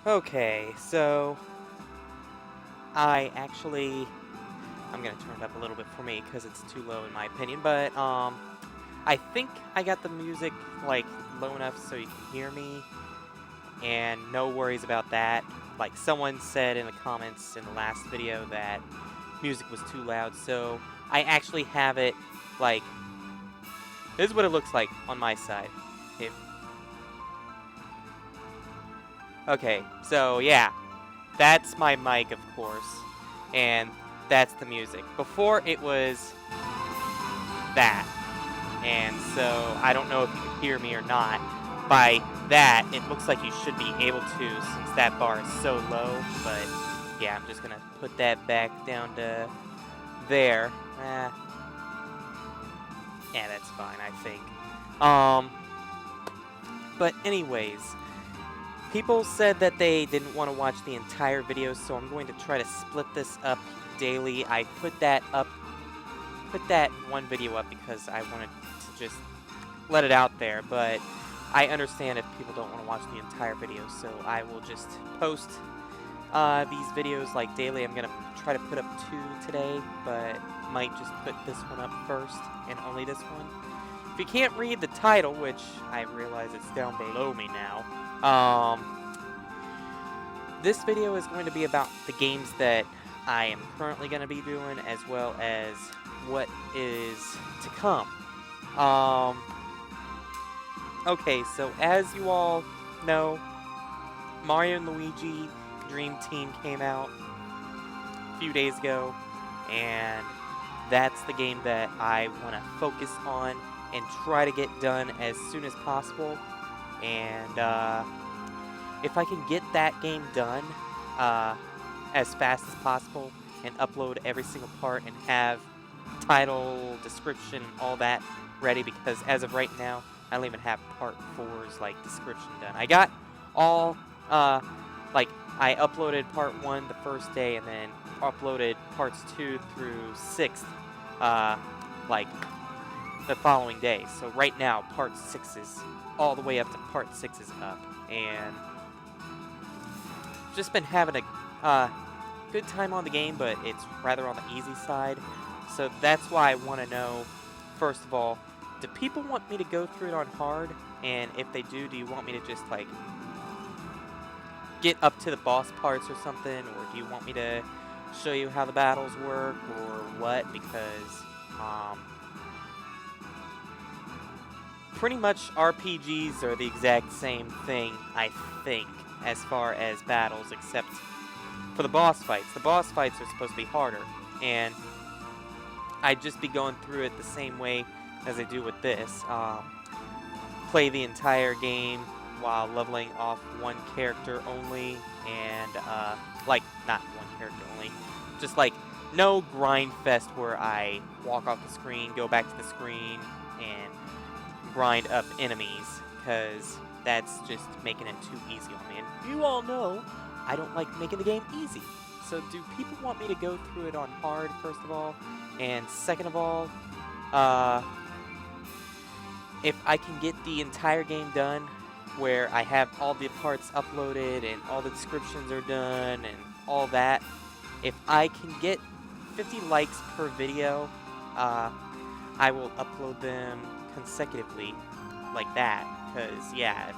Okay, so I'm gonna turn it up a little bit for me because it's too low in my opinion, but I think I got the music like low enough so you can hear me, and no worries about that. Like someone said in the comments in the last video that music was too loud, so I actually have it like this is what it looks like on my side. If okay, so yeah, that's my mic, of course, and that's the music. Before it was that. And so I don't know if you can hear me or not. By that, it looks like you should be able to since that bar is so low. But yeah, I'm just going to put that back down to there. Yeah, that's fine, I think. Um, but anyways, people said that they didn't want to watch the entire video, so I'm going to try to split this up daily. I put that one video up because I wanted to just let it out there, but I understand if people don't want to watch the entire video, so I will just post these videos like daily. I'm gonna try to put up 2 today, but might just put this one up first and only this one. If you can't read the title, which I realize it's down below me now, this video is going to be about the games that I am currently going to be doing, as well as what is to come. Okay, so as you all know, Mario and Luigi Dream Team came out a few days ago, and that's the game that I want to focus on and try to get done as soon as possible. And if I can get that game done as fast as possible and upload every single part and have title, description, and all that ready, because as of right now, I don't even have part 4's like description done. I got all like I uploaded part 1 the first day and then uploaded parts 2 through 6 like the following day. So right now part 6 is all the way up to part 6 is up, and just been having a good time on the game, but it's rather on the easy side. So that's why I want to know, first of all, do people want me to go through it on hard? And if they do you want me to just like get up to the boss parts or something? Or do you want me to show you how the battles work or what? Because pretty much RPGs are the exact same thing, I think, as far as battles, except for the boss fights. The boss fights are supposed to be harder, and I'd just be going through it the same way as I do with this. Play the entire game while leveling off one character only, and like, not one character only, just like no grind fest where I walk off the screen, go back to the screen, and grind up enemies, because that's just making it too easy on me. And you all know I don't like making the game easy. So do people want me to go through it on hard, first of all? And second of all, if I can get the entire game done where I have all the parts uploaded and all the descriptions are done and all that, if I can get 50 likes per video, I will upload them consecutively like that. Because, yeah,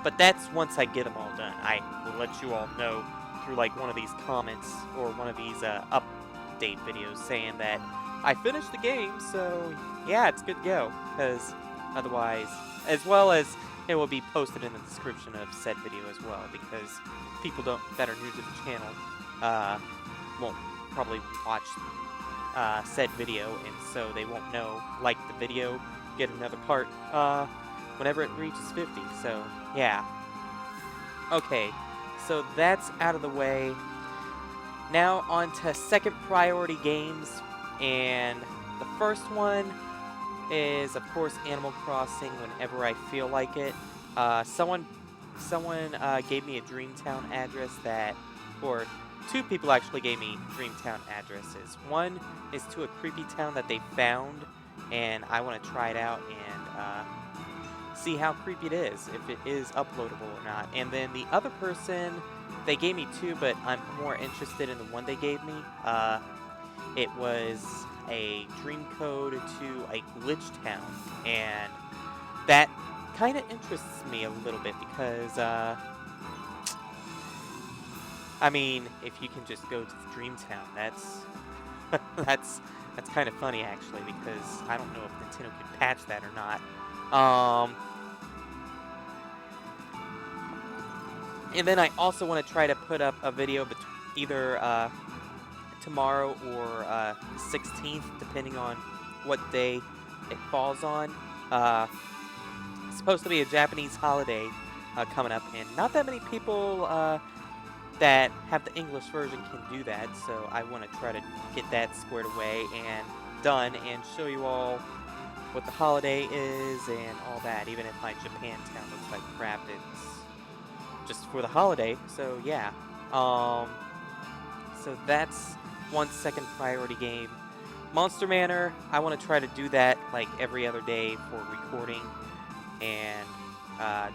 but that's once I get them all done. I will let you all know through like one of these comments or one of these update videos saying that I finished the game, so yeah, it's good to go. Because otherwise, as well as it will be posted in the description of said video as well, because people that are new to the channel won't probably watch said video, and so they won't know, like the video, get another part whenever it reaches 50. So yeah. Okay, so that's out of the way. Now on to second priority games, and the first one is, of course, Animal Crossing whenever I feel like it. Someone gave me a Dreamtown address or 2 people actually gave me Dreamtown addresses. One is to a creepy town that they found, and I want to try it out and see how creepy it is, if it is uploadable or not. And then the other person they gave me two, but I'm more interested in the one they gave me. It was a dream code to a glitch town, and that kind of interests me a little bit because, I mean, if you can just go to the dream town, that's that's kind of funny actually, because I don't know if Nintendo can patch that or not. And then I also want to try to put up a video either tomorrow or 16th, depending on what day it falls on. It's supposed to be a Japanese holiday coming up, and not that many people that have the English version can do that, so I want to try to get that squared away and done and show you all what the holiday is and all that, even if my Japantown looks like crap, it's just for the holiday. So yeah, so that's one second priority game. Monster Manor, I want to try to do that like every other day for recording, and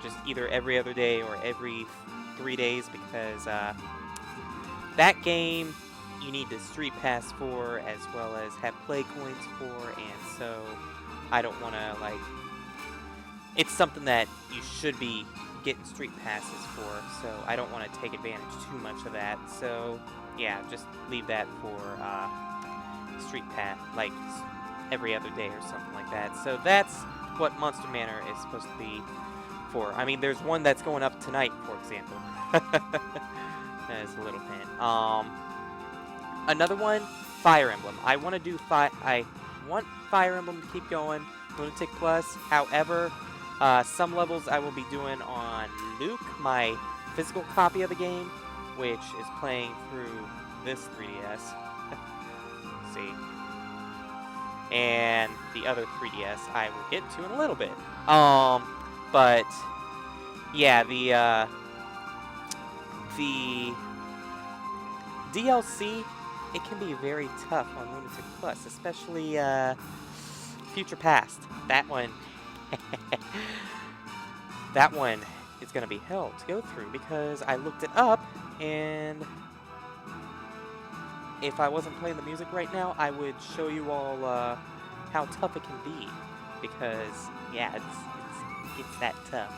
just either every other day or every 3 days, because that game you need the Street Pass for, as well as have play coins for, and so I don't want to, like, it's something that you should be getting Street Passes for, so I don't want to take advantage too much of that. So yeah, just leave that for Street Pass, like every other day or something like that. So that's what Monster Manor is supposed to be for. I mean, there's one that's going up tonight, for example. As a little hint. Another one, Fire Emblem. I want to do I want Fire Emblem to keep going. Lunatic Plus. However, some levels I will be doing on Luke, my physical copy of the game, which is playing through this 3DS. See. And the other 3DS I will get to in a little bit. But yeah, the DLC, it can be very tough on Lunatic Plus, especially Future Past. That one, that one is going to be hell to go through, because I looked it up, and if I wasn't playing the music right now, I would show you all how tough it can be, because yeah, it's that tough.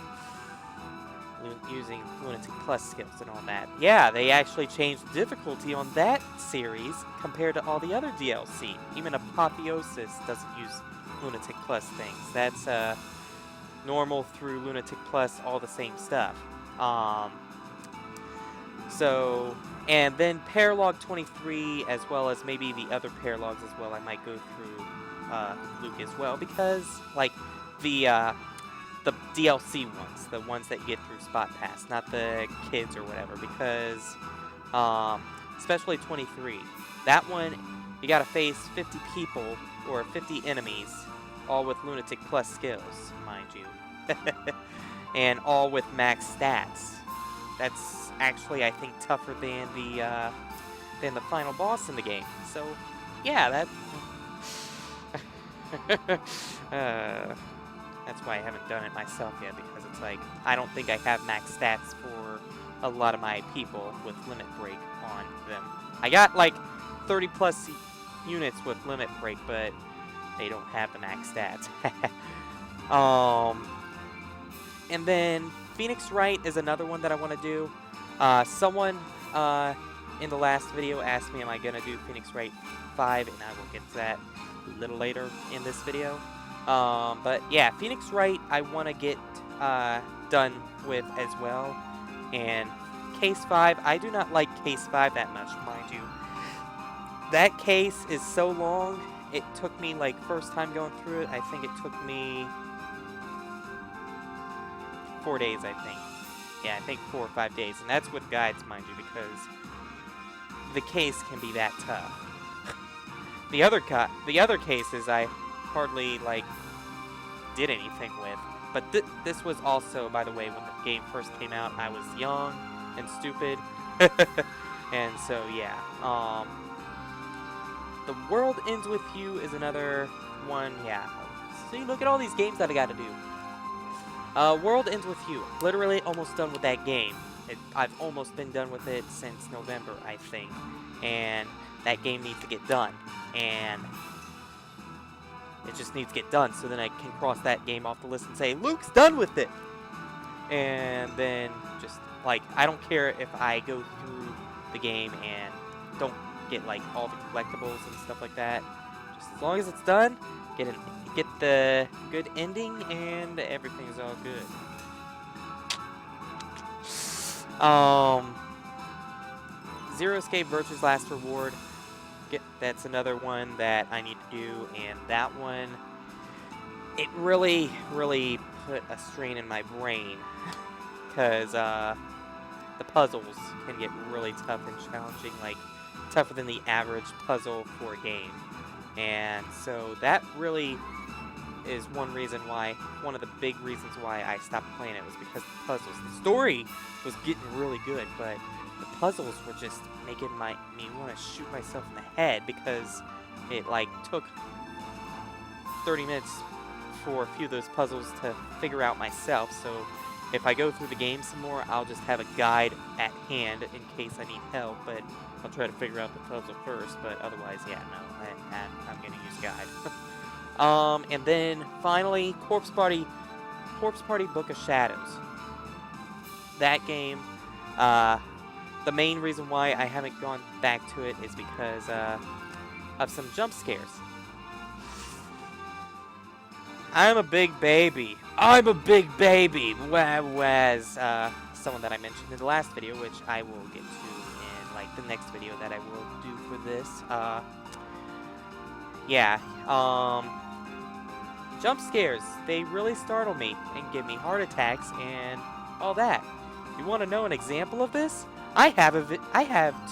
Using Lunatic Plus skills and all that. Yeah, they actually changed the difficulty on that series compared to all the other DLC. Even Apotheosis doesn't use Lunatic Plus things. That's normal through Lunatic Plus, all the same stuff. So, and then Paralog 23, as well as maybe the other Paralogs as well, I might go through Luke as well, because like the DLC ones, the ones that you get through Spot Pass, not the kids or whatever, because, especially 23, that one, you gotta face 50 people, or 50 enemies, all with Lunatic Plus skills, mind you, and all with max stats. That's actually, I think, tougher than the final boss in the game, so, yeah, that, that's why I haven't done it myself yet, because it's like, I don't think I have max stats for a lot of my people with Limit Break on them. I got like 30 plus units with Limit Break, but they don't have the max stats. And then Phoenix Wright is another one that I want to do. Someone in the last video asked me, am I going to do Phoenix Wright 5, and I will get to that a little later in this video. But yeah, Phoenix Wright I want to get done with as well. And Case 5, I do not like Case 5 that much, mind you. That case is so long, it took me, like, first time going through it, I think it took me 4 days, I think. Yeah, I think 4 or 5 days, and that's with guides, mind you, because the case can be that tough. The other cases I hardly, like, did anything with. But this was also, by the way, when the game first came out, I was young and stupid. And so, yeah. The World Ends With You is another one, yeah. See, look at all these games that I gotta do. World Ends With You. Literally almost done with that game. I've almost been done with it since November, I think, and that game needs to get done, and it just needs to get done so then I can cross that game off the list and say, Luke's done with it! And then just, like, I don't care if I go through the game and don't get, like, all the collectibles and stuff like that. Just as long as it's done, get the good ending, and everything's all good. Zero Escape Virtue's Last Reward. That's another one that I need to do, and that one, it really, really put a strain in my brain, because the puzzles can get really tough and challenging, like tougher than the average puzzle for a game. And so that really is one of the big reasons why I stopped playing it was because of the puzzles. The story was getting really good, but the puzzles were just making me want to shoot myself in the head because it like took 30 minutes for a few of those puzzles to figure out myself. So if I go through the game some more, I'll just have a guide at hand in case I need help, but I'll try to figure out the puzzle first, but otherwise, yeah, no, I'm gonna use guide. And then finally, Corpse Party Book of Shadows. That game, the main reason why I haven't gone back to it is because of some jump scares. I'm a big baby. I'm a big baby. Whereas someone that I mentioned in the last video, which I will get to in like the next video that I will do for this. Yeah. Jump scares. They really startle me and give me heart attacks and all that. You want to know an example of this? I have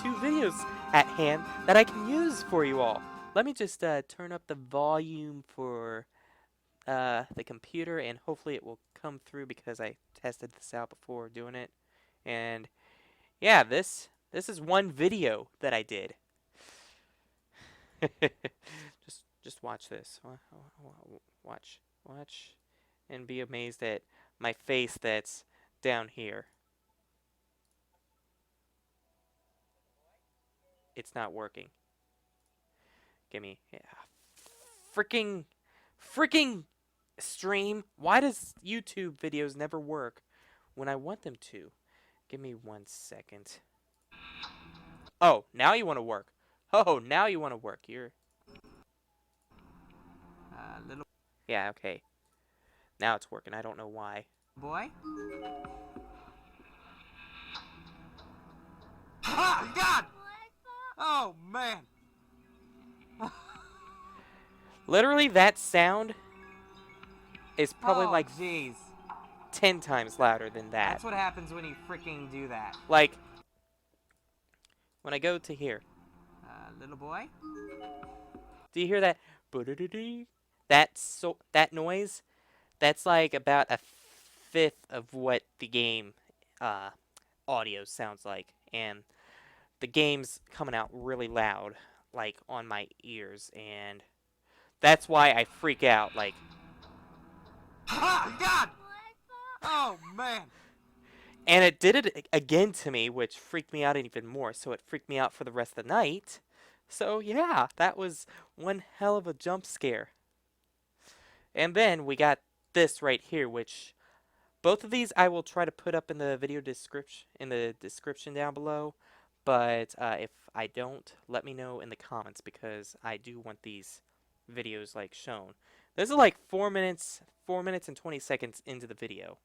two videos at hand that I can use for you all. Let me just turn up the volume for the computer, and hopefully it will come through because I tested this out before doing it. And yeah, this is one video that I did. just watch this. Watch, and be amazed at my face that's down here. It's not working. Give me, yeah. Freaking stream. Why does YouTube videos never work when I want them to? Give me 1 second. Oh, now you want to work. Oh, now you want to work. You're... Yeah, okay. Now it's working. I don't know why. Boy? Ah, God! Oh, man. Literally, that sound is probably like jeez. 10 times louder than that. That's what happens when you freaking do that. Like, when I go to here. Little boy? Do you hear that? That noise? That's like about a fifth of what the game audio sounds like. And the game's coming out really loud, like on my ears, and that's why I freak out, like... Ah, God! Oh, man! And it did it again to me, which freaked me out even more, so it freaked me out for the rest of the night. So yeah, that was one hell of a jump scare. And then we got this right here, which both of these I will try to put up in the video description down below. But if I don't, let me know in the comments because I do want these videos like shown. This is like 4 minutes and 20 seconds into the video.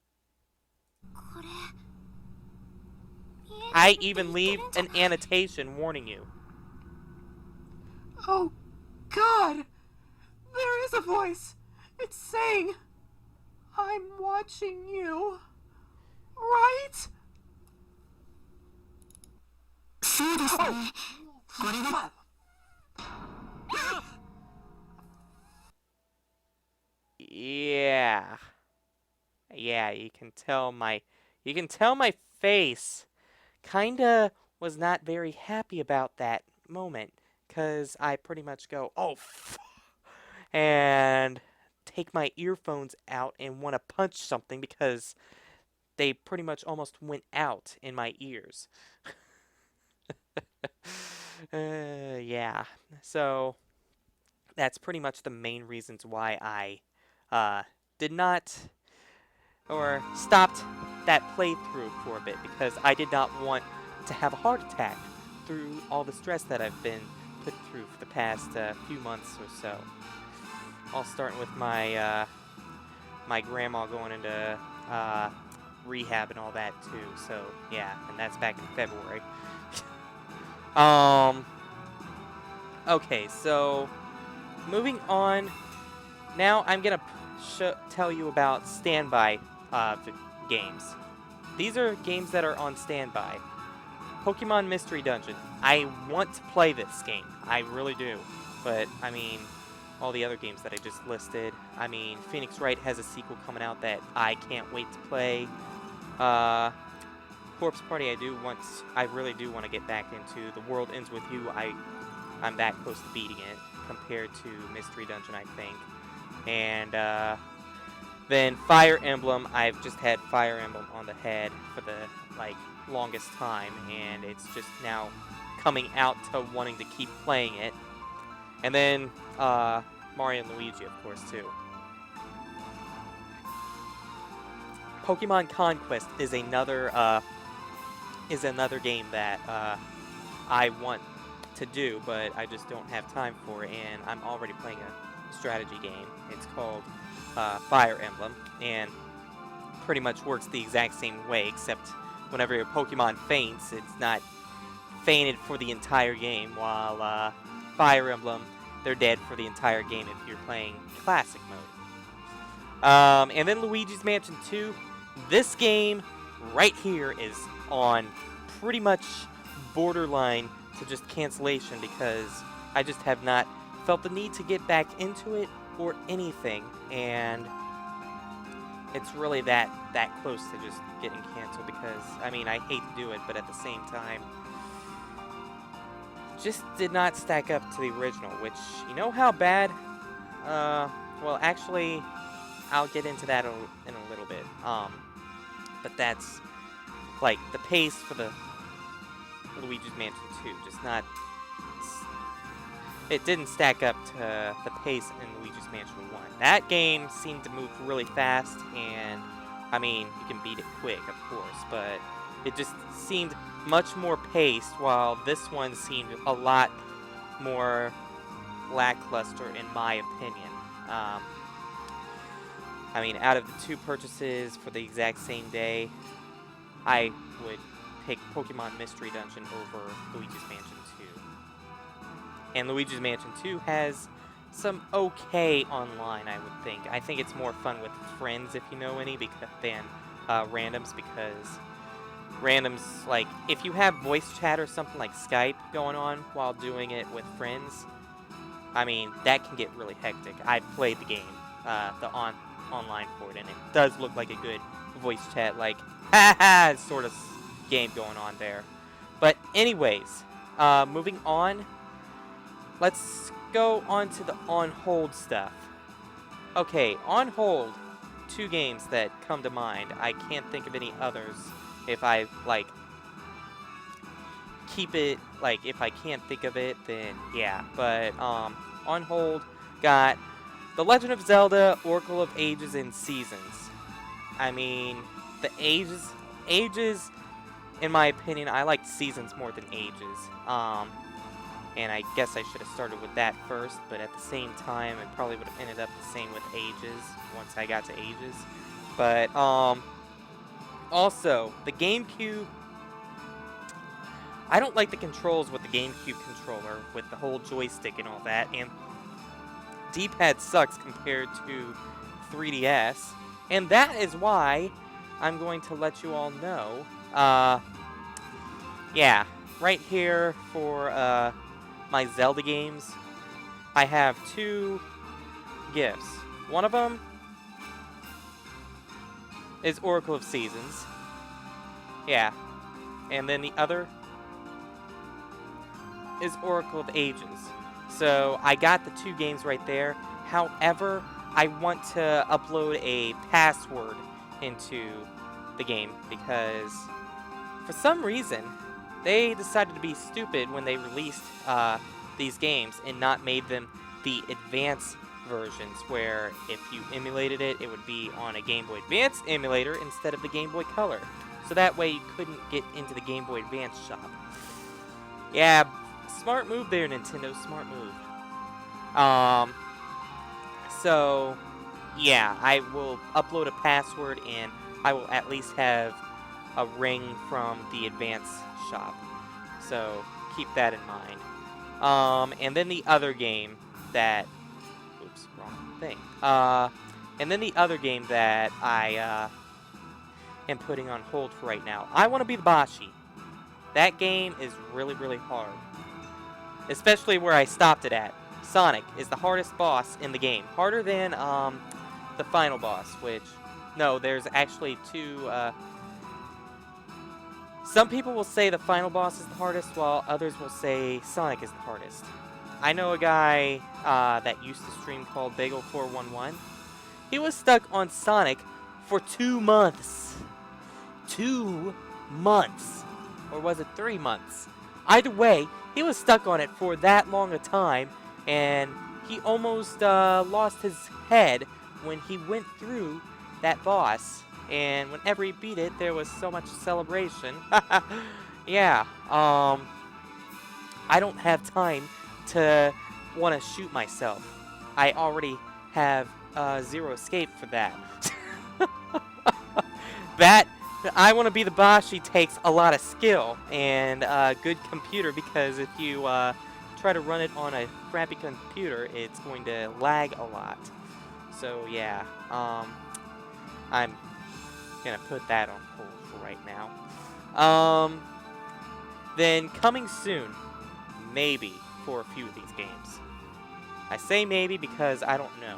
I even leave an annotation warning you. Oh, God! There is a voice! It's saying, I'm watching you. Right? Yeah. Yeah, you can tell my face kinda was not very happy about that moment, 'cause I pretty much go, oh, and take my earphones out and want to punch something because they pretty much almost went out in my ears. Yeah. So that's pretty much the main reasons why I did not or stopped that playthrough for a bit, because I did not want to have a heart attack through all the stress that I've been put through for the past few months or so. All starting with my my grandma going into rehab and all that too. So yeah, and that's back in February. Okay, so moving on. Now I'm gonna tell you about standby games. These are games that are on standby. Pokemon Mystery Dungeon. I want to play this game. I really do. But, I mean, all the other games that I just listed. I mean, Phoenix Wright has a sequel coming out that I can't wait to play. Corpse Party I really do want to get back into. The World Ends With You, I'm that close to beating it compared to Mystery Dungeon, I think. And, then Fire Emblem, I've just had Fire Emblem on the head for the, longest time, and it's just now coming out to wanting to keep playing it. And then, Mario and Luigi, of course, too. Pokemon Conquest is another game that, I want to do, but I just don't have time for it, and I'm already playing a strategy game. It's called Fire Emblem, and pretty much works the exact same way, except whenever your Pokemon faints, it's not fainted for the entire game, while Fire Emblem, they're dead for the entire game if you're playing Classic mode. And then Luigi's Mansion 2, this game right here is on pretty much borderline to just cancellation, because I just have not felt the need to get back into it or anything, and it's really that close to just getting canceled, because, I mean, I hate to do it, but at the same time, just did not stack up to the original, which, you know how bad? Well, actually, I'll get into that in a little bit, but that's, the pace for the Luigi's Mansion 2, just not... It didn't stack up to the pace in Luigi's Mansion 1. That game seemed to move really fast, and, I mean, you can beat it quick, of course, but it just seemed much more paced, while this one seemed a lot more lackluster, in my opinion. I mean, out of the two purchases for the exact same day, I would pick Pokemon Mystery Dungeon over Luigi's Mansion 2. And Luigi's Mansion 2 has some okay online, I would think. I think it's more fun with friends, if you know any, than randoms, because randoms, if you have voice chat or something like Skype going on while doing it with friends, I mean, that can get really hectic. I've played the game, online for it, and it does look like a good voice chat, ha-ha, sort of game going on there. But anyways, moving on, let's go on to the on-hold stuff. Okay, on hold, two games that come to mind. I can't think of any others if I, keep it, if I can't think of it, then yeah. But, on hold, got The Legend of Zelda, Oracle of Ages and Seasons. I mean, the ages, in my opinion, I liked Seasons more than Ages. And I guess I should have started with that first, but at the same time, it probably would have ended up the same with Ages once I got to Ages. But, also, the GameCube, I don't like the controls with the GameCube controller, with the whole joystick and all that, and D-pad sucks compared to 3DS, and that is why I'm going to let you all know, yeah, right here for, my Zelda games, I have two gifts. One of them is Oracle of Seasons. Yeah. And then the other is Oracle of Ages. So I got the two games right there. However, I want to upload a password into the game because for some reason they decided to be stupid when they released these games and not made them the advanced versions, where if you emulated it, it would be on a Game Boy Advance emulator instead of the Game Boy Color. So that way you couldn't get into the Game Boy Advance shop. Yeah, smart move there, Nintendo, smart move. So, yeah, I will upload a password and I will at least have a ring from the Advance shop. So, keep that in mind. And then the other game that... Oops, wrong thing. And then the other game that I am putting on hold for right now. I want to be the Bashi. That game is really, really hard. Especially where I stopped it at. Sonic is the hardest boss in the game. Harder than the final boss, which... No, there's actually two... Some people will say the final boss is the hardest, while others will say Sonic is the hardest. I know a guy that used to stream called Bagel411. He was stuck on Sonic for 2 months. 2 months. Or was it 3 months? Either way, he was stuck on it for that long a time, and he almost lost his head when he went through that boss. And whenever he beat it, there was so much celebration. Yeah, I don't have time to want to shoot myself. I already have zero escape for that. That, I want to be the Bashi takes a lot of skill and a good computer, because if you try to run it on a crappy computer, it's going to lag a lot. So yeah, I'm gonna put that on hold for right now. Then coming soon, maybe, for a few of these games. I say maybe because I don't know.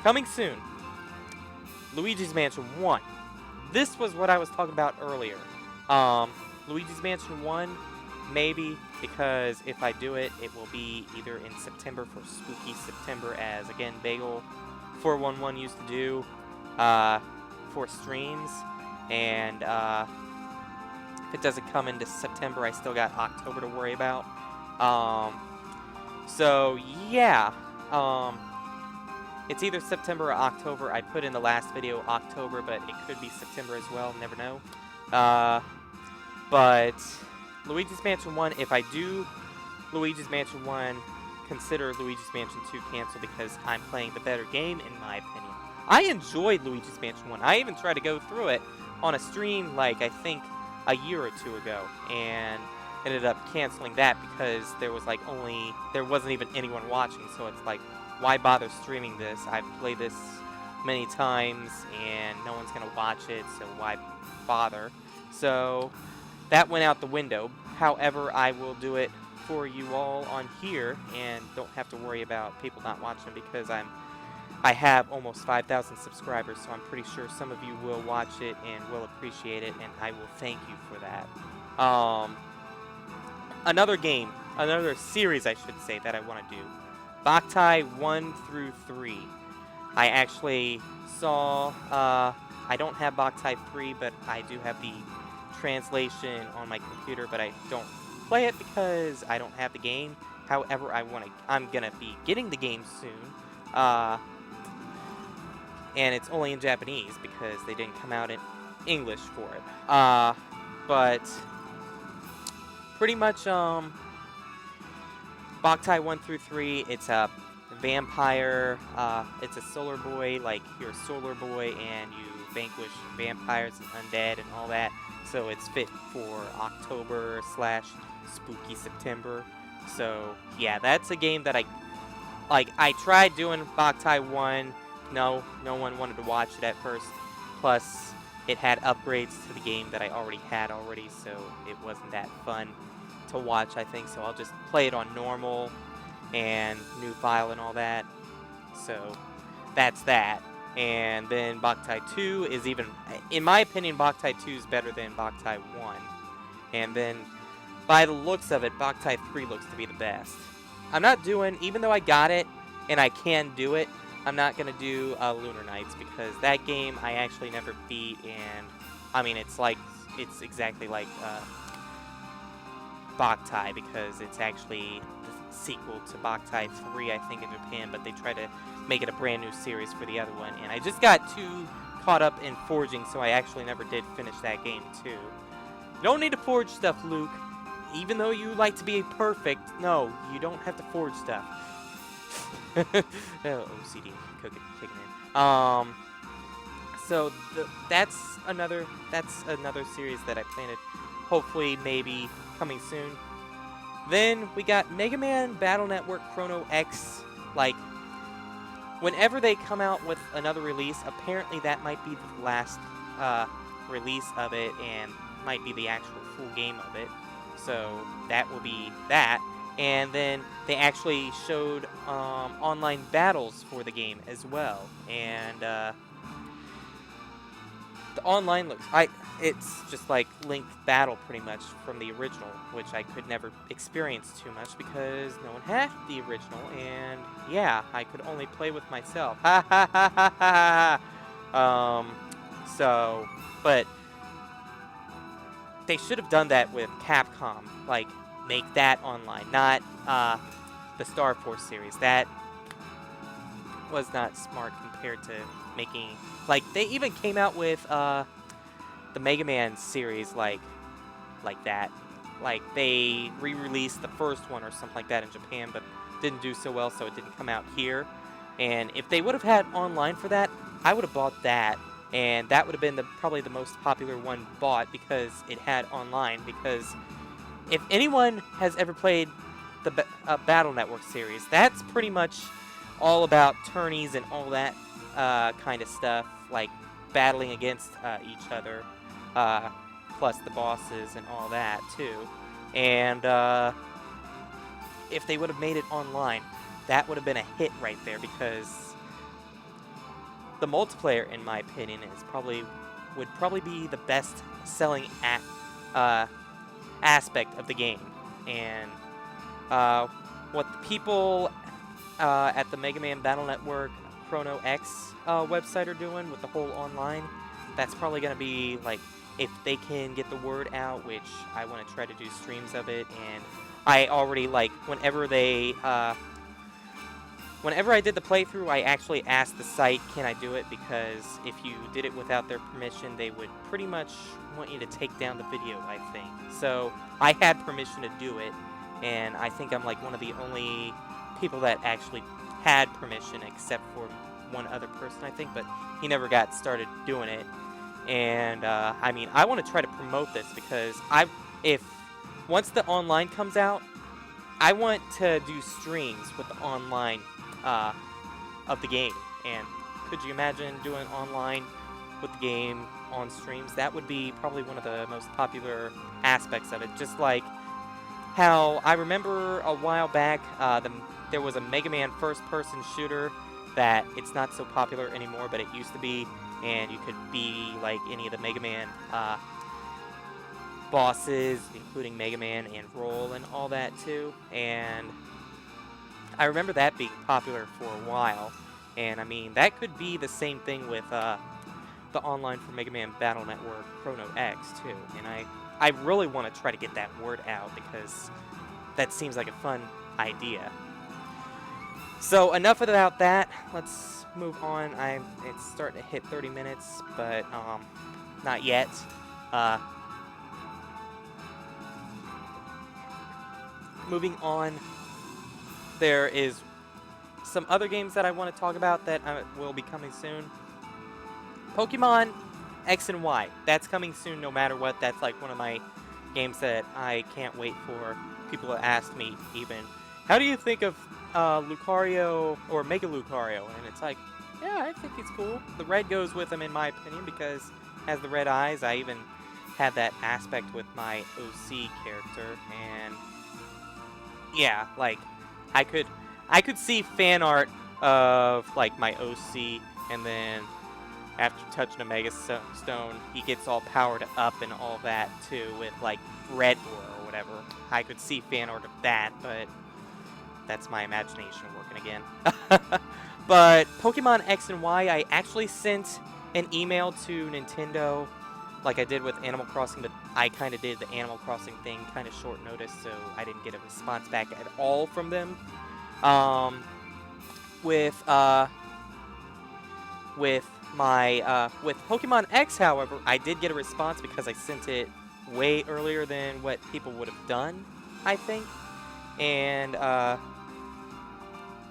Coming soon, Luigi's Mansion 1. This was what I was talking about earlier. Luigi's Mansion 1, maybe, because if I do it, it will be either in September for Spooky September, as, again, Bagel411 used to do, for streams, and if it doesn't come into September, I still got October to worry about. So yeah, it's either September or October. I put in the last video October, but it could be September as well, never know. But Luigi's Mansion 1, if I do Luigi's Mansion 1, consider Luigi's Mansion 2 canceled, because I'm playing the better game, in my opinion. I enjoyed Luigi's Mansion 1. I even tried to go through it on a stream, like, I think, a year or two ago, and ended up canceling that because there was, like, there wasn't even anyone watching, so it's like, why bother streaming this? I've played this many times, and no one's gonna watch it, so why bother? So, that went out the window. However, I will do it for you all on here, and don't have to worry about people not watching, because I have almost 5,000 subscribers, so I'm pretty sure some of you will watch it and will appreciate it, and I will thank you for that. Another series, I should say, that I want to do. Boktai 1 through 3. I actually saw, I don't have Boktai 3, but I do have the translation on my computer, but I don't play it because I don't have the game. However, I'm gonna be getting the game soon. And it's only in Japanese because they didn't come out in English for it. But pretty much, Boktai 1 through 3, it's a vampire, it's a solar boy, like you're a solar boy and you vanquish vampires and undead and all that. So it's fit for October / Spooky September. So yeah, that's a game that I tried doing Boktai 1. No one wanted to watch it at first. Plus, it had upgrades to the game that I already had, so it wasn't that fun to watch, I think. So I'll just play it on normal and new file and all that. So that's that. And then Boktai 2 is even, in my opinion, Boktai 2 is better than Boktai 1. And then, by the looks of it, Boktai 3 looks to be the best. I'm not doing, even though I got it and I can do it, I'm not going to do Lunar Nights, because that game I actually never beat, and I mean, it's exactly like Boktai, because it's actually the sequel to Boktai 3, I think, in Japan, but they try to make it a brand new series for the other one. And I just got too caught up in forging, so I actually never did finish that game too. You don't need to forge stuff, Luke. Even though you like to be perfect, no, you don't have to forge stuff. OCD kicking in. So that's another series that I plan to hopefully maybe coming soon. Then we got Mega Man Battle Network Chrono X. Like, whenever they come out with another release, apparently that might be the last release of it and might be the actual full game of it. So that will be that. And then they actually showed online battles for the game as well. And the online it's just like Link Battle pretty much from the original, which I could never experience too much because no one had the original, and yeah, I could only play with myself. Ha ha ha ha ha ha. So, but they should have done that with Capcom, like make that online, not the Star Force series. That was not smart compared to making, like, they even came out with the Mega Man series like that. Like, they re-released the first one or something like that in Japan, but didn't do so well, so it didn't come out here. And if they would have had online for that, I would have bought that, and that would have been probably the most popular one bought because it had online. Because if anyone has ever played the Battle Network series, that's pretty much all about tourneys and all that kind of stuff, like battling against each other, plus the bosses and all that too. And if they would have made it online, that would have been a hit right there, because the multiplayer, in my opinion, would probably be the best selling aspect of the game. And what the people at the Mega Man Battle Network Chrono X website are doing with the whole online, that's probably going to be, like, if they can get the word out, which I want to try to do streams of it. And I already, like, whenever I did the playthrough, I actually asked the site, can I do it? Because if you did it without their permission, they would pretty much want you to take down the video, I think. So I had permission to do it, and I think I'm like one of the only people that actually had permission, except for one other person, I think, but he never got started doing it. And I mean, I want to try to promote this, because if once the online comes out, I want to do streams with the online of the game. And could you imagine doing online with the game on streams? That would be probably one of the most popular aspects of it. Just like how I remember a while back, there was a Mega Man first-person shooter that it's not so popular anymore, but it used to be, and you could be like any of the Mega Man bosses, including Mega Man and Roll and all that too. And I remember that being popular for a while. And I mean, that could be the same thing with the online for Mega Man Battle Network Chrono X too. And I really want to try to get that word out, because that seems like a fun idea. So enough about that. Let's move on. It's starting to hit 30 minutes, but not yet. Moving on, there is some other games that I want to talk about that will be coming soon. Pokemon X and Y. That's coming soon no matter what. That's like one of my games that I can't wait for. People have asked me even, how do you think of Lucario or Mega Lucario? And it's like, yeah, I think he's cool. The red goes with him in my opinion, because he has the red eyes. I even had that aspect with my OC character, and yeah, like I could see fan art of like my OC, and then after touching a Mega Stone, he gets all powered up and all that too, with like red aura or whatever. I could see fan art of that, but that's my imagination working again. But Pokemon X and Y, I actually sent an email to Nintendo like I did with Animal Crossing, but I kind of did the Animal Crossing thing kind of short notice, so I didn't get a response back at all from them. Um, with with Pokemon X, however, I did get a response because I sent it way earlier than what people would have done, I think. And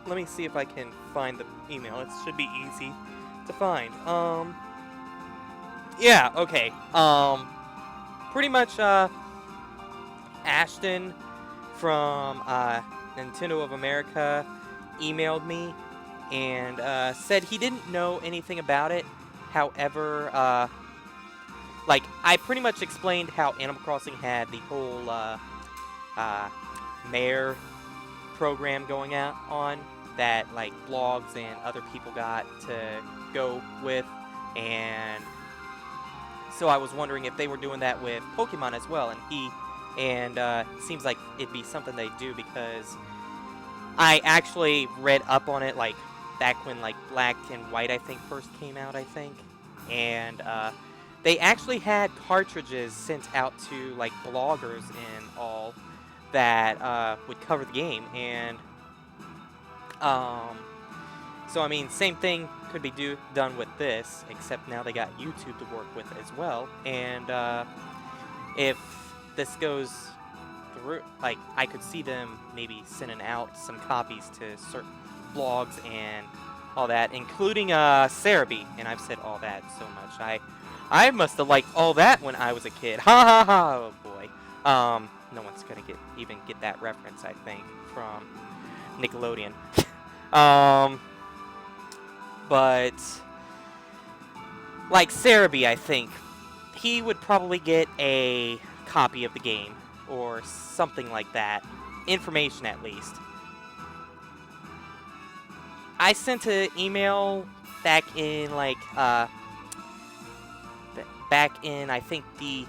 let me see if I can find the email. It should be easy to find. Yeah, okay. Pretty much Ashton from Nintendo of America emailed me and said he didn't know anything about it. However, like, I pretty much explained how Animal Crossing had the whole Mayor program going out on that, like, blogs and other people got to go with, and so I was wondering if they were doing that with Pokemon as well, and it seems like it'd be something they do because I actually read up on it, like, back when, like, Black and White, I think, first came out, I think, and they actually had cartridges sent out to, like, bloggers and all that would cover the game, and so I mean, same thing could be done with this, except now they got YouTube to work with as well, and if this goes through, like, I could see them maybe sending out some copies to certain blogs and all that, including Cerebi, and I've said all that so much. I must have liked all that when I was a kid. Ha ha ha! Oh boy. No one's gonna even get that reference, I think, from Nickelodeon. But like Cerebi, I think he would probably get a copy of the game or something like that, information at least. I sent an email back in like back in, I think, the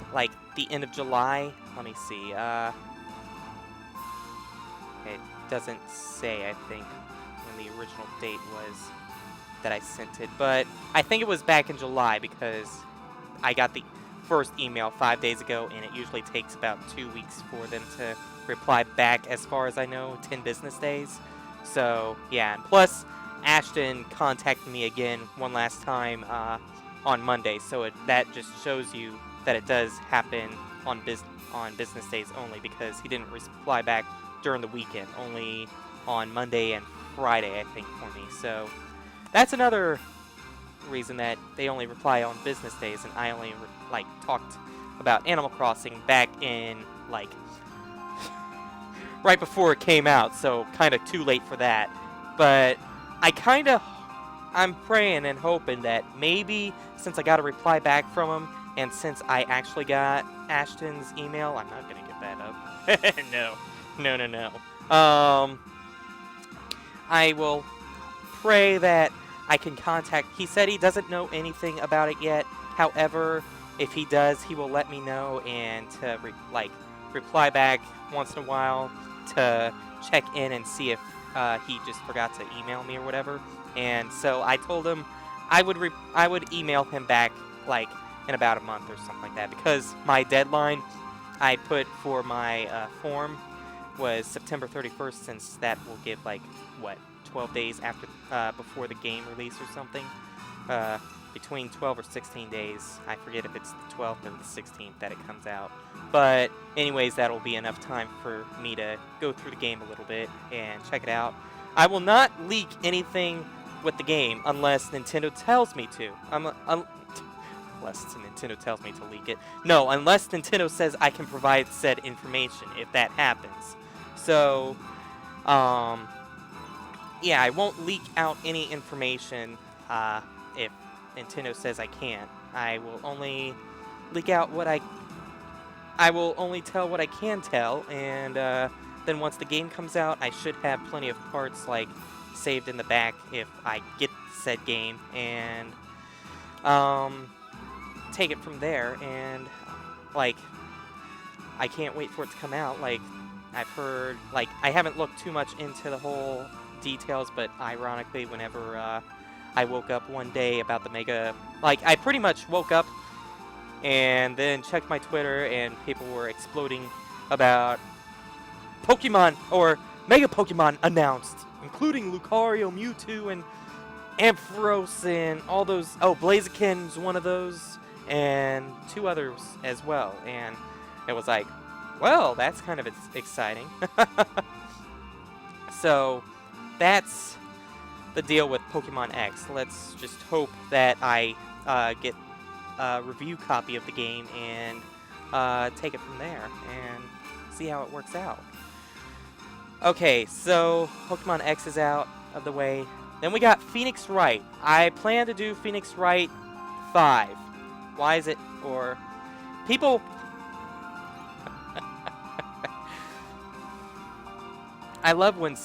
end of July. Let me see. It doesn't say, I think, when the original date was that I sent it, but I think it was back in July because I got the first email 5 days ago, and it usually takes about 2 weeks for them to reply back, as far as I know, 10 business days. So yeah, and plus Ashton contacted me again one last time on Monday, so that just shows you that it does happen on business days only, because he didn't reply back during the weekend, only on Monday and Friday, I think, for me. So that's another reason that they only reply on business days, and I only talked about Animal Crossing back in right before it came out, so kind of too late for that. But I'm praying and hoping that maybe, since I got a reply back from him, and since I actually got Ashton's email, I'm not gonna get that up. No. I will pray that I can contact. He said he doesn't know anything about it yet. However, if he does, he will let me know, and to reply back once in a while to check in and see if he just forgot to email me or whatever. And so I told him I would email him back in about a month or something like that, because my deadline I put for my form was September 31st, since that will give 12 days after before the game release or something. Between 12 or 16 days. I forget if it's the 12th or the 16th that it comes out. But anyways, that'll be enough time for me to go through the game a little bit and check it out. I will not leak anything with the game unless Nintendo tells me to. Unless Nintendo tells me to leak it. No, unless Nintendo says I can provide said information, if that happens. So, yeah, I won't leak out any information if Nintendo says I can't. I will only leak out I will only tell what I can tell, and then once the game comes out, I should have plenty of parts saved in the back if I get said game, and take it from there. And I can't wait for it to come out. I've heard, I haven't looked too much into the whole details, but ironically, whenever I woke up one day about the Mega, I pretty much woke up and then checked my Twitter, and people were exploding about Pokemon or Mega Pokemon announced, including Lucario, Mewtwo, and Ampharos, and all those. Oh, Blaziken's one of those, and 2 others as well. And it was like, well, that's kind of exciting. So that's the deal with Pokemon X. Let's just hope that I get a review copy of the game and take it from there and see how it works out. Okay, so Pokemon X is out of the way. Then we got Phoenix Wright. I plan to do Phoenix Wright 5. Why is it? Or people... I love when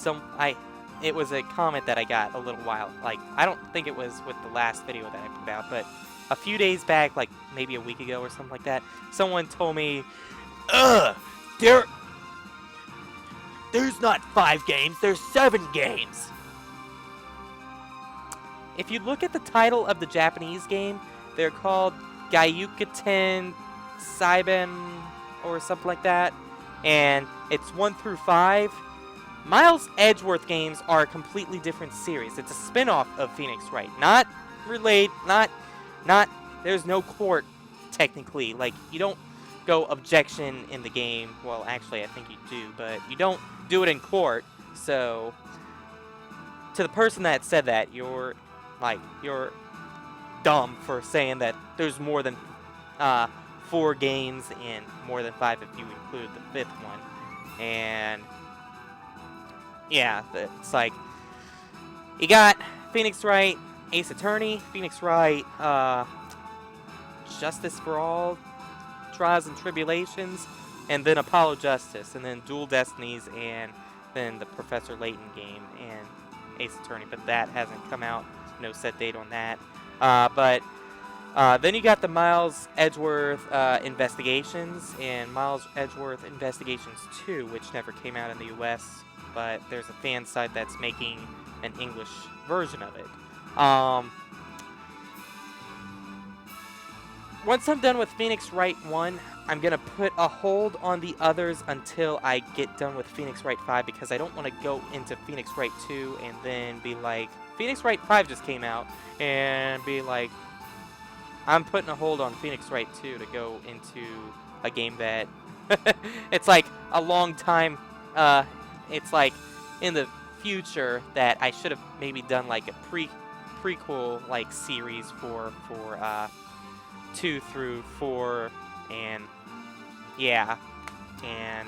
it was a comment that I got a little while, like, I don't think it was with the last video that I put out, but a few days back, like maybe a week ago or something like that, someone told me, "Ugh, there's not 5 games, there's 7 games." If you look at the title of the Japanese game, they're called Gyukaten Saiben or something like that, and it's 1 through 5. Miles Edgeworth games are a completely different series. It's a spin-off of Phoenix Wright. Not related, not, there's no court, technically. Like, you don't go objection in the game. Well, actually, I think you do, but you don't do it in court. So, to the person that said that, you're dumb for saying that there's more than 4 games and more than 5 if you include the 5th one. And... yeah, it's like, you got Phoenix Wright, Ace Attorney, Phoenix Wright, Justice for All, Trials and Tribulations, and then Apollo Justice, and then Dual Destinies, and then the Professor Layton game, and Ace Attorney, but that hasn't come out, no set date on that. Then you got the Miles Edgeworth Investigations, and Miles Edgeworth Investigations 2, which never came out in the US, but there's a fan site that's making an English version of it. Once I'm done with Phoenix Wright 1, I'm going to put a hold on the others until I get done with Phoenix Wright 5, because I don't want to go into Phoenix Wright 2 and then be like, Phoenix Wright 5 just came out, and be like, I'm putting a hold on Phoenix Wright 2 to go into a game that it's like a long time, it's like in the future that I should have maybe done like a prequel like series for 2 through 4, and yeah, and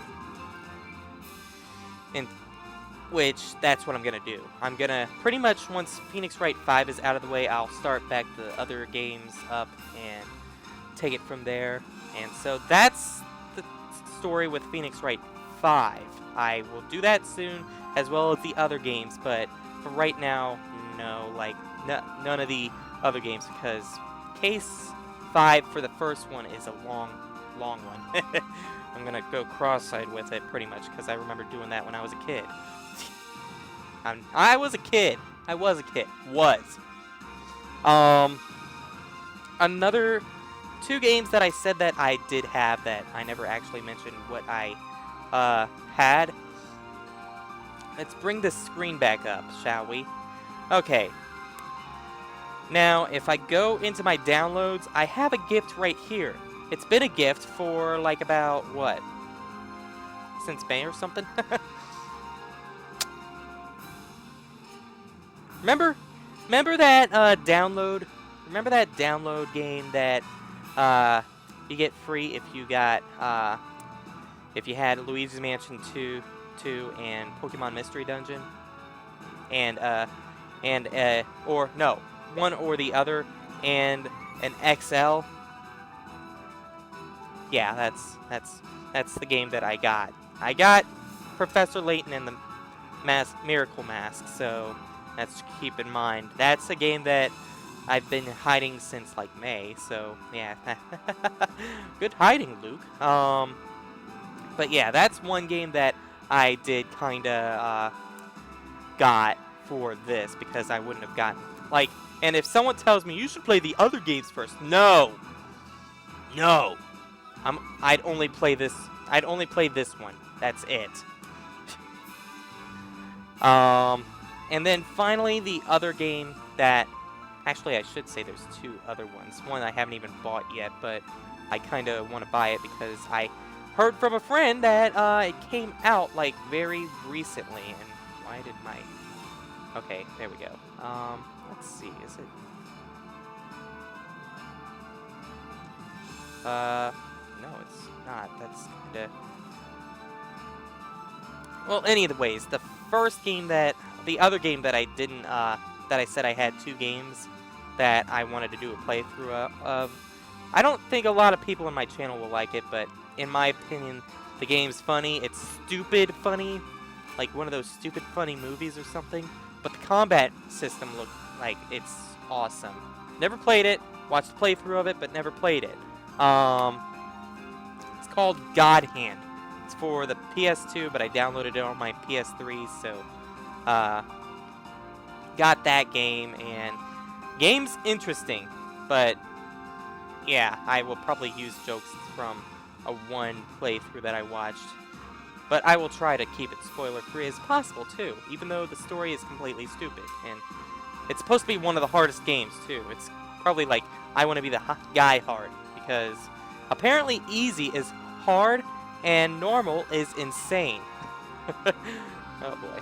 which that's what I'm gonna do. I'm gonna pretty much, once Phoenix Wright 5 is out of the way, I'll start back the other games up and take it from there. And so that's the story with Phoenix Wright 5. I will do that soon, as well as the other games, but for right now, no, like, none of the other games, because Case 5 for the first one is a long one. I'm gonna go cross-eyed with it, pretty much, because I remember doing that when I was a kid. I was a kid. Another 2 games that I said that I did have that I never actually mentioned what I had. Let's bring the screen back up, shall we? Okay. Now, if I go into my downloads, I have a gift right here. It's been a gift for, like, about, what? Since May or something? Remember that download? Remember that download game that you get free if you got if you had Luigi's Mansion 2 and Pokemon Mystery Dungeon, and or no, one or the other, and an XL. Yeah, that's the game that I got. I got Professor Layton and the Miracle Mask, so that's to keep in mind. That's a game that I've been hiding since like May, so yeah. Good hiding, Luke. But yeah, that's one game that I did kinda got for this, because I wouldn't have gotten, like, and if someone tells me you should play the other games first, no, no. I'd only play this one. That's it. And then finally the other game that, actually I should say there's two other ones. One I haven't even bought yet, but I kind of want to buy it because I heard from a friend that it came out like very recently. And why did my... Okay, there we go. Let's see, is it... no, it's not. That's kinda... Well, anyways, the other game that I didn't, that I said I had two games that I wanted to do a playthrough of. I don't think a lot of people on my channel will like it, but in my opinion, the game's funny. It's stupid funny, like one of those stupid funny movies or something. But the combat system looked like it's awesome. Never played it, watched a playthrough of it, but never played it. It's called God Hand. It's for the PS2, but I downloaded it on my PS3, so got that game, and game's interesting, but yeah, I will probably use jokes from a one playthrough that I watched, but I will try to keep it spoiler-free as possible, too, even though the story is completely stupid, and it's supposed to be one of the hardest games, too. It's probably like, I want to be the guy hard, because apparently easy is hard, and normal is insane. Oh boy.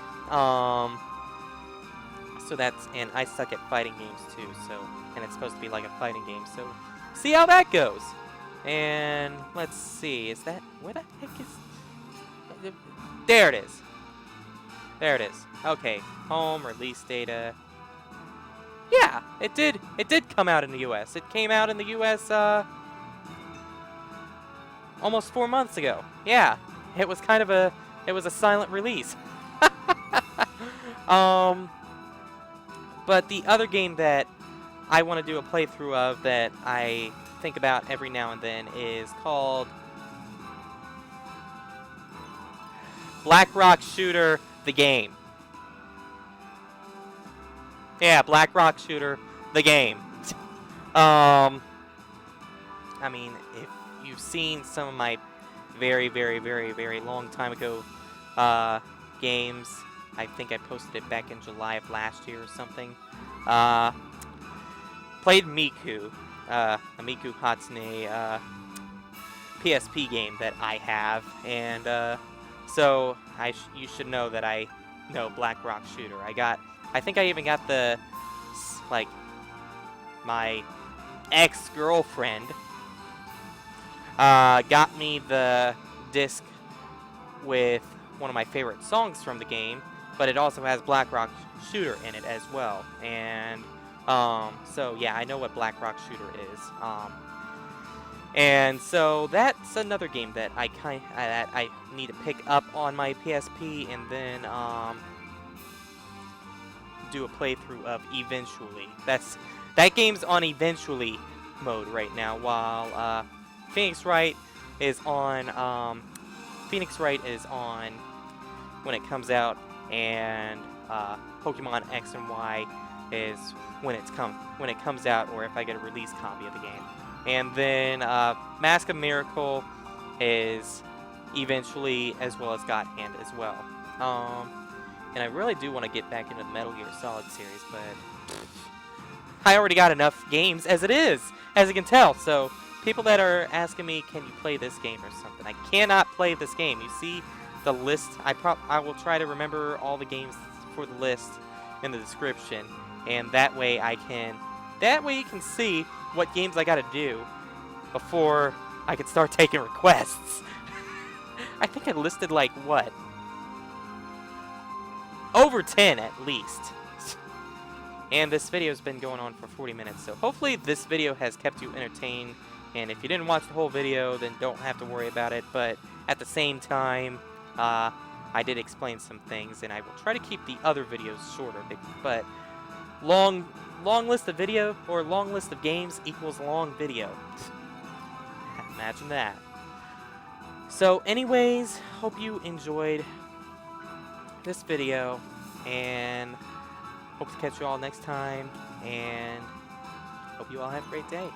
So that's, and I suck at fighting games too, so, and it's supposed to be like a fighting game, so see how that goes. And let's see, is that, where the heck is, there it is. There it is. Okay, home, release data. Yeah, it did come out in the US. It came out in the US, almost 4 months ago. Yeah, it was kind of a silent release. But the other game that I want to do a playthrough of that I think about every now and then is called Black Rock Shooter, the game. Yeah, Black Rock Shooter, the game. I mean, if you've seen some of my very, very, very, very long time ago games, I think I posted it back in July of last year or something. Played Miku, a Miku Hatsune PSP game that I have, and so you should know that I know Black Rock Shooter. I think I even got the, like, my ex-girlfriend got me the disc with one of my favorite songs from the game, but it also has Black Rock Shooter in it as well. And so yeah, I know what Black Rock Shooter is. And so that's another game that I need to pick up on my PSP, and then do a playthrough of eventually. That game's on eventually mode right now, while Phoenix Wright is on when it comes out, and Pokemon X and Y is when it comes out, or if I get a release copy of the game. And then Mask of Miracle is eventually, as well as God Hand as well. And I really do want to get back into the Metal Gear Solid series, but I already got enough games as it is, as you can tell. So people that are asking me, can you play this game or something? I cannot play this game. You see the list. I will try to remember all the games for the list in the description, and that way you can see what games I got to do before I can start taking requests. I think I listed like what? Over 10 at least. And this video has been going on for 40 minutes, so hopefully this video has kept you entertained. And if you didn't watch the whole video, then don't have to worry about it. But at the same time, I did explain some things, and I will try to keep the other videos shorter. But long list of video or long list of games equals long video. Imagine that. So anyways, hope you enjoyed this video, and hope to catch you all next time, and hope you all have a great day.